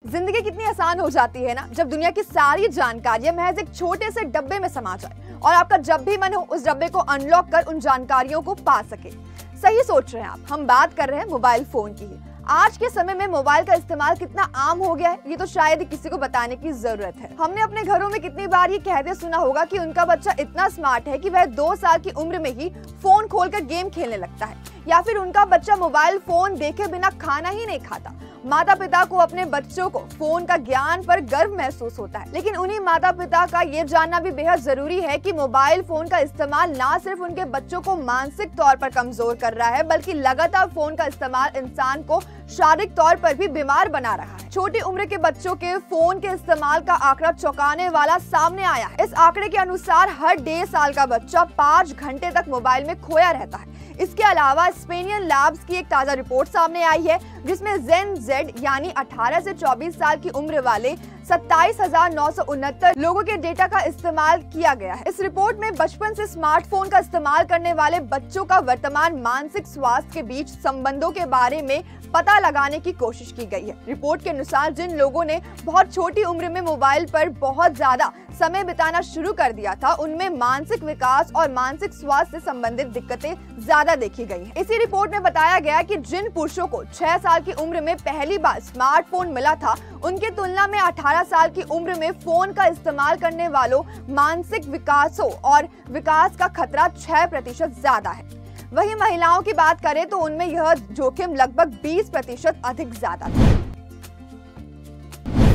जिंदगी कितनी आसान हो जाती है ना, जब दुनिया की सारी जानकारियां महज एक छोटे से डब्बे में समा जाए और आपका जब भी मन हो उस डब्बे को अनलॉक कर उन जानकारियों को पा सके। सही सोच रहे हैं आप, हम बात कर रहे हैं मोबाइल फोन की। आज के समय में मोबाइल का इस्तेमाल कितना आम हो गया है, ये तो शायद ही किसी को बताने की जरूरत है। हमने अपने घरों में कितनी बार ये कहते सुना होगा कि उनका बच्चा इतना स्मार्ट है कि वह 2 साल की उम्र में ही फोन खोलकर गेम खेलने लगता है, या फिर उनका बच्चा मोबाइल फोन देखे बिना खाना ही नहीं खाता। माता पिता को अपने बच्चों को फोन का ज्ञान पर गर्व महसूस होता है, लेकिन उन्हीं माता पिता का ये जानना भी बेहद जरूरी है कि मोबाइल फोन का इस्तेमाल ना सिर्फ उनके बच्चों को मानसिक तौर पर कमजोर कर रहा है, बल्कि लगातार फोन का इस्तेमाल इंसान को शारीरिक तौर पर भी बीमार बना रहा है। छोटी उम्र के बच्चों के फोन के इस्तेमाल का आंकड़ा चौंकाने वाला सामने आया है। इस आंकड़े के अनुसार हर 1.5 साल का बच्चा 5 घंटे तक मोबाइल में खोया रहता है। इसके अलावा स्पेनियन लैब्स की एक ताजा रिपोर्ट सामने आई है, जिसमें जेन जेड यानी 18 से 24 साल की उम्र वाले 27,969 लोगों के डेटा का इस्तेमाल किया गया है। इस रिपोर्ट में बचपन से स्मार्टफोन का इस्तेमाल करने वाले बच्चों का वर्तमान मानसिक स्वास्थ्य के बीच संबंधों के बारे में पता लगाने की कोशिश की गई है। रिपोर्ट के अनुसार जिन लोगों ने बहुत छोटी उम्र में मोबाइल पर बहुत ज्यादा समय बिताना शुरू कर दिया था, उनमें मानसिक विकास और मानसिक स्वास्थ्य से संबंधित दिक्कतें ज्यादा देखी गई हैं। इसी रिपोर्ट में बताया गया कि जिन पुरुषों को 6 साल की उम्र में पहली बार स्मार्टफोन मिला था, उनकी तुलना में 18 साल की उम्र में फोन का इस्तेमाल करने वालों मानसिक विकासों और विकास का खतरा 6% ज्यादा है। वहीं महिलाओं की बात करें तो उनमें यह जोखिम लगभग 20% अधिक ज्यादा था।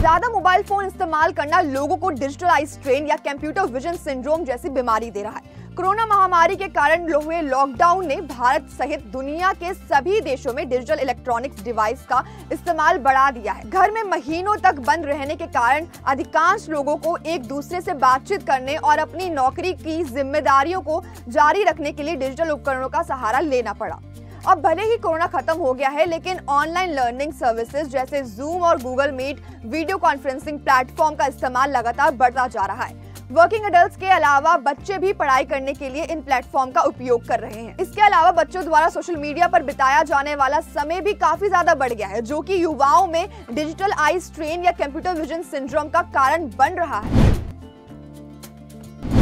ज्यादा मोबाइल फोन इस्तेमाल करना लोगों को डिजिटल आई स्ट्रेन या कंप्यूटर विजन सिंड्रोम जैसी बीमारी दे रहा है। कोरोना महामारी के कारण हुए लॉकडाउन ने भारत सहित दुनिया के सभी देशों में डिजिटल इलेक्ट्रॉनिक्स डिवाइस का इस्तेमाल बढ़ा दिया है। घर में महीनों तक बंद रहने के कारण अधिकांश लोगों को एक दूसरे से बातचीत करने और अपनी नौकरी की जिम्मेदारियों को जारी रखने के लिए डिजिटल उपकरणों का सहारा लेना पड़ा। अब भले ही कोरोना खत्म हो गया है, लेकिन ऑनलाइन लर्निंग सर्विसेज जैसे जूम और Google Meet video conferencing platform का इस्तेमाल लगातार बढ़ता जा रहा है। वर्किंग एडल्ट्स के अलावा बच्चे भी पढ़ाई करने के लिए इन प्लेटफॉर्म का उपयोग कर रहे हैं। इसके अलावा बच्चों द्वारा सोशल मीडिया पर बिताया जाने वाला समय भी काफी ज्यादा बढ़ गया है, जो कि युवाओं में डिजिटल आई स्ट्रेन या कंप्यूटर विजन सिंड्रोम का कारण बन रहा है।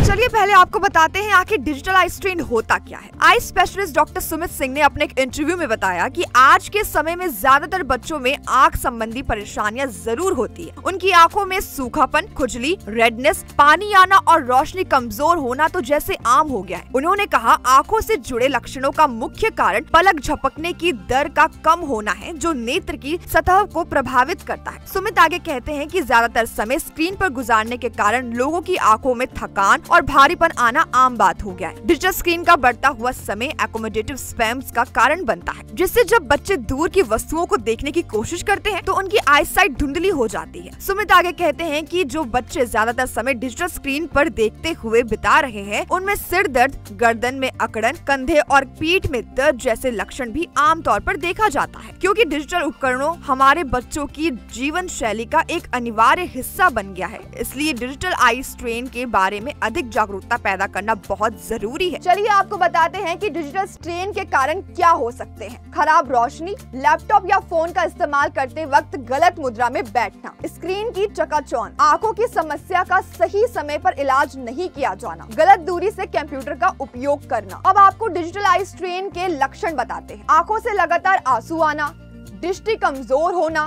चलिए पहले आपको बताते हैं आखिर डिजिटल आई स्ट्रेन होता क्या है। Eye specialist doctor Sumit Singh ने अपने एक इंटरव्यू में बताया कि आज के समय में ज्यादातर बच्चों में आंख संबंधी परेशानियां जरूर होती है। उनकी आंखों में सूखापन, खुजली, रेडनेस, पानी आना और रोशनी कमजोर होना तो जैसे आम हो गया है। उन्होंने कहा आंखों से जुड़े लक्षणों का मुख्य कारण पलक झपकने की दर का कम होना है, जो नेत्र की सतह को प्रभावित करता है। सुमित आगे कहते हैं कि ज्यादातर समय स्क्रीन पर गुजारने के कारण लोगों की आंखों में थकान और भारीपन आना आम बात हो गया है। डिजिटल स्क्रीन का बढ़ता हुआ समय एकोमोडेटिव स्पैम्स का कारण बनता है, जिससे जब बच्चे दूर की वस्तुओं को देखने की कोशिश करते हैं तो उनकी आईसाइट धुंधली हो जाती है। सुमित आगे कहते हैं कि जो बच्चे ज्यादातर समय डिजिटल स्क्रीन पर देखते हुए बिता रहे हैं, उनमें सिर दर्द, गर्दन में अकड़न, कंधे और पीठ में दर्द जैसे लक्षण भी आमतौर पर देखा जाता है। क्योंकि डिजिटल उपकरणों हमारे बच्चों की जीवन शैली का एक अनिवार्य हिस्सा बन गया है, इसलिए डिजिटल आई स्ट्रेन के बारे में अधिक जागरूकता पैदा करना बहुत जरूरी है। चलिए आपको बताते हैं कि डिजिटल स्ट्रेन के कारण क्या हो सकते हैं। खराब रोशनी, लैपटॉप या फोन का इस्तेमाल करते वक्त गलत मुद्रा में बैठना, स्क्रीन की चकाचौंध, आंखों की समस्या का सही समय पर इलाज नहीं किया जाना, गलत दूरी से कंप्यूटर का उपयोग करना। अब आपको डिजिटल आई स्ट्रेन के लक्षण बताते हैं। आंखों से लगातार आंसू आना, दृष्टि कमजोर होना,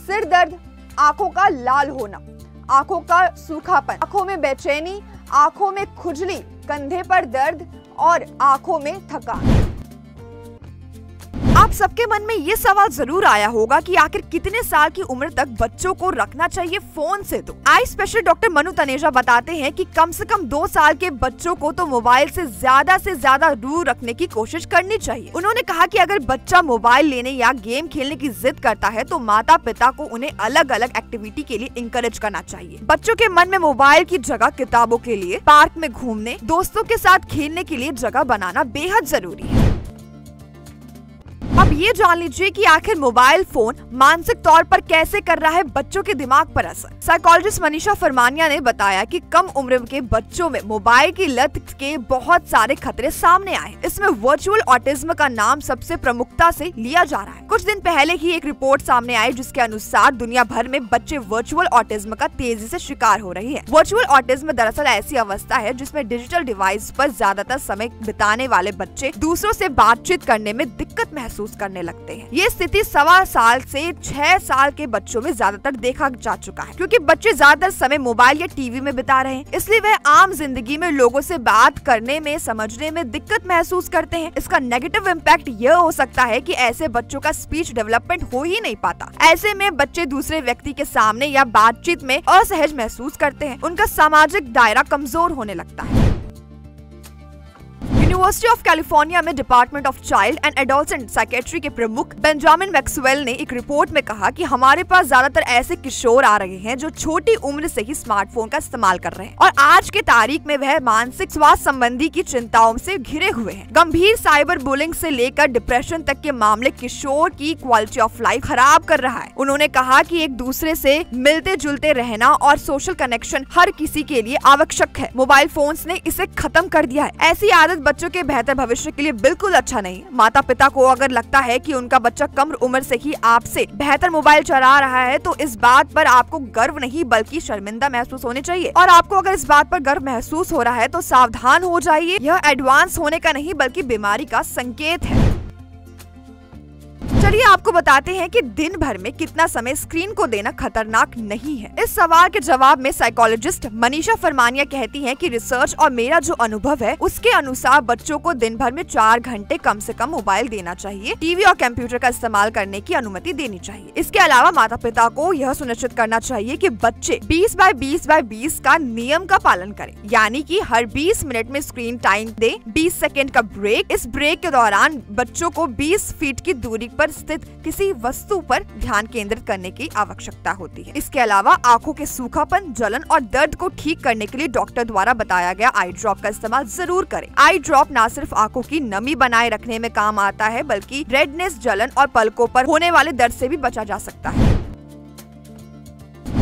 सिर दर्द, आंखों का लाल होना, आंखों का सूखापन, आंखों में बेचैनी, आंखों में खुजली, कंधे पर दर्द और आंखों में थकान। आप सबके मन में ये सवाल जरूर आया होगा कि आखिर कितने साल की उम्र तक बच्चों को रखना चाहिए फोन से दूर। Eye specialist doctor Manu Taneja बताते हैं कि कम से कम 2 साल के बच्चों को तो मोबाइल से ज्यादा दूर रखने की कोशिश करनी चाहिए। उन्होंने कहा कि अगर बच्चा मोबाइल लेने या गेम खेलने की जिद करता है तो माता पिता को उन्हें अलग अलग एक्टिविटी के लिए इंकरेज करना चाहिए। बच्चों के मन में मोबाइल की जगह किताबों के लिए, पार्क में घूमने, दोस्तों के साथ खेलने के लिए जगह बनाना बेहद जरूरी है। अब ये जान लीजिए कि आखिर मोबाइल फोन मानसिक तौर पर कैसे कर रहा है बच्चों के दिमाग पर असर। साइकोलॉजिस्ट मनीषा फरमानिया ने बताया कि कम उम्र के बच्चों में मोबाइल की लत के बहुत सारे खतरे सामने आए। इसमें वर्चुअल ऑटिज्म का नाम सबसे प्रमुखता से लिया जा रहा है। कुछ दिन पहले ही एक रिपोर्ट सामने आई जिसके अनुसार दुनिया भर में बच्चे वर्चुअल ऑटिज्म का तेजी से शिकार हो रहे हैं। वर्चुअल ऑटिज्म दरअसल ऐसी अवस्था है जिसमें डिजिटल डिवाइस पर ज्यादातर समय बिताने वाले बच्चे दूसरों से बातचीत करने में दिक्कत महसूस करने लगते हैं। ये स्थिति 1.25 साल से 6 साल के बच्चों में ज्यादातर देखा जा चुका है, क्योंकि बच्चे ज्यादातर समय मोबाइल या टीवी में बिता रहे हैं, इसलिए वह आम जिंदगी में लोगों से बात करने में, समझने में दिक्कत महसूस करते हैं। इसका नेगेटिव इम्पैक्ट यह हो सकता है कि ऐसे बच्चों का स्पीच डेवलपमेंट हो ही नहीं पाता। ऐसे में बच्चे दूसरे व्यक्ति के सामने या बातचीत में असहज महसूस करते हैं, उनका सामाजिक दायरा कमजोर होने लगता है। यूनिवर्सिटी ऑफ कैलिफोर्निया में department of child and adolescent psychiatry के प्रमुख बेंजामिन मैक्सवेल ने एक रिपोर्ट में कहा कि हमारे पास ज्यादातर ऐसे किशोर आ रहे हैं जो छोटी उम्र से ही स्मार्टफोन का इस्तेमाल कर रहे हैं और आज के तारीख में वह मानसिक स्वास्थ्य संबंधी की चिंताओं से घिरे हुए हैं। गंभीर साइबर बुलिंग से लेकर डिप्रेशन तक के मामले किशोर की क्वालिटी ऑफ लाइफ खराब कर रहा है। उन्होंने कहा कि एक दूसरे से मिलते जुलते रहना और सोशल कनेक्शन हर किसी के लिए आवश्यक है। मोबाइल फोन्स ने इसे खत्म कर दिया है। ऐसी आदत बच्चों के बेहतर भविष्य के लिए बिल्कुल अच्छा नहीं। माता पिता को अगर लगता है कि उनका बच्चा कम उम्र से ही आपसे बेहतर मोबाइल चला रहा है तो इस बात पर आपको गर्व नहीं बल्कि शर्मिंदा महसूस होनी चाहिए। और आपको अगर इस बात पर गर्व महसूस हो रहा है तो सावधान हो जाइए। यह एडवांस होने का नहीं बल्कि बीमारी का संकेत है। चलिए आपको बताते हैं कि दिन भर में कितना समय स्क्रीन को देना खतरनाक नहीं है। इस सवाल के जवाब में साइकोलॉजिस्ट मनीषा फरमानिया कहती हैं कि रिसर्च और मेरा जो अनुभव है उसके अनुसार बच्चों को दिन भर में 4 घंटे कम से कम मोबाइल देना चाहिए। टीवी और कंप्यूटर का इस्तेमाल करने की अनुमति देनी चाहिए। इसके अलावा माता पिता को यह सुनिश्चित करना चाहिए कि बच्चे 20x20x20 का नियम का पालन करें, यानी कि हर 20 मिनट में स्क्रीन टाइम दे, 20 सेकेंड का ब्रेक। इस ब्रेक के दौरान बच्चों को 20 फीट की दूरी पर स्थित किसी वस्तु पर ध्यान केंद्रित करने की आवश्यकता होती है। इसके अलावा आंखों के सूखापन, जलन और दर्द को ठीक करने के लिए डॉक्टर द्वारा बताया गया आई ड्रॉप का इस्तेमाल जरूर करें। आई ड्रॉप न सिर्फ आंखों की नमी बनाए रखने में काम आता है बल्कि रेडनेस, जलन और पलकों पर होने वाले दर्द से भी बचा जा सकता है।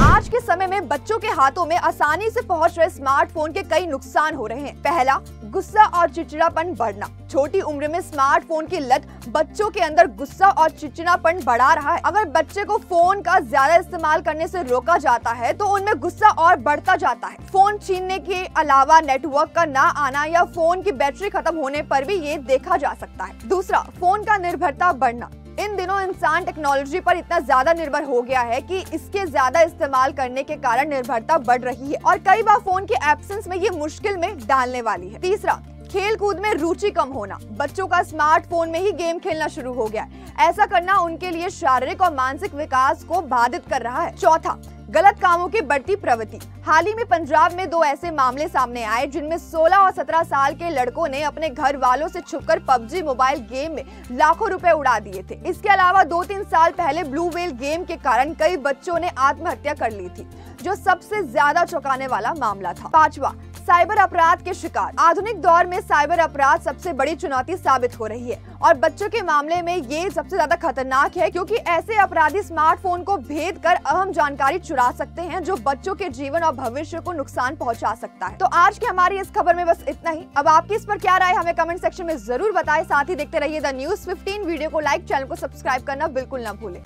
आज के समय में बच्चों के हाथों में आसानी से पहुंच रहे स्मार्टफोन के कई नुकसान हो रहे हैं। पहला, गुस्सा और चिड़चिड़ापन बढ़ना। छोटी उम्र में स्मार्टफोन की लत बच्चों के अंदर गुस्सा और चिड़चिड़ापन बढ़ा रहा है। अगर बच्चे को फोन का ज्यादा इस्तेमाल करने से रोका जाता है तो उनमें गुस्सा और बढ़ता जाता है। फोन छीनने के अलावा नेटवर्क का ना आना या फोन की बैटरी खत्म होने पर भी ये देखा जा सकता है। दूसरा, फोन का निर्भरता बढ़ना। इन दिनों इंसान टेक्नोलॉजी पर इतना ज्यादा निर्भर हो गया है कि इसके ज्यादा इस्तेमाल करने के कारण निर्भरता बढ़ रही है और कई बार फोन के एब्सेंस में ये मुश्किल में डालने वाली है। तीसरा, खेल कूद में रुचि कम होना। बच्चों का स्मार्टफोन में ही गेम खेलना शुरू हो गया है। ऐसा करना उनके लिए शारीरिक और मानसिक विकास को बाधित कर रहा है। चौथा, गलत कामों की बढ़ती प्रवृत्ति। हाल ही में पंजाब में 2 ऐसे मामले सामने आए जिनमें 16 और 17 साल के लड़कों ने अपने घर वालों से छुपकर पबजी मोबाइल गेम में लाखों रुपए उड़ा दिए थे। इसके अलावा 2-3 साल पहले ब्लू व्हेल गेम के कारण कई बच्चों ने आत्महत्या कर ली थी, जो सबसे ज्यादा चौंकाने वाला मामला था। पांचवा, साइबर अपराध के शिकार। आधुनिक दौर में साइबर अपराध सबसे बड़ी चुनौती साबित हो रही है और बच्चों के मामले में ये सबसे ज्यादा खतरनाक है, क्योंकि ऐसे अपराधी स्मार्टफोन को भेद कर अहम जानकारी चुरा सकते हैं जो बच्चों के जीवन और भविष्य को नुकसान पहुंचा सकता है। तो आज की हमारी इस खबर में बस इतना ही। अब आपकी इस पर क्या राय हमें कमेंट सेक्शन में जरूर बताएं। साथ ही देखते रहिए द न्यूज़ 15। वीडियो को लाइक, चैनल को सब्सक्राइब करना बिल्कुल न भूलें।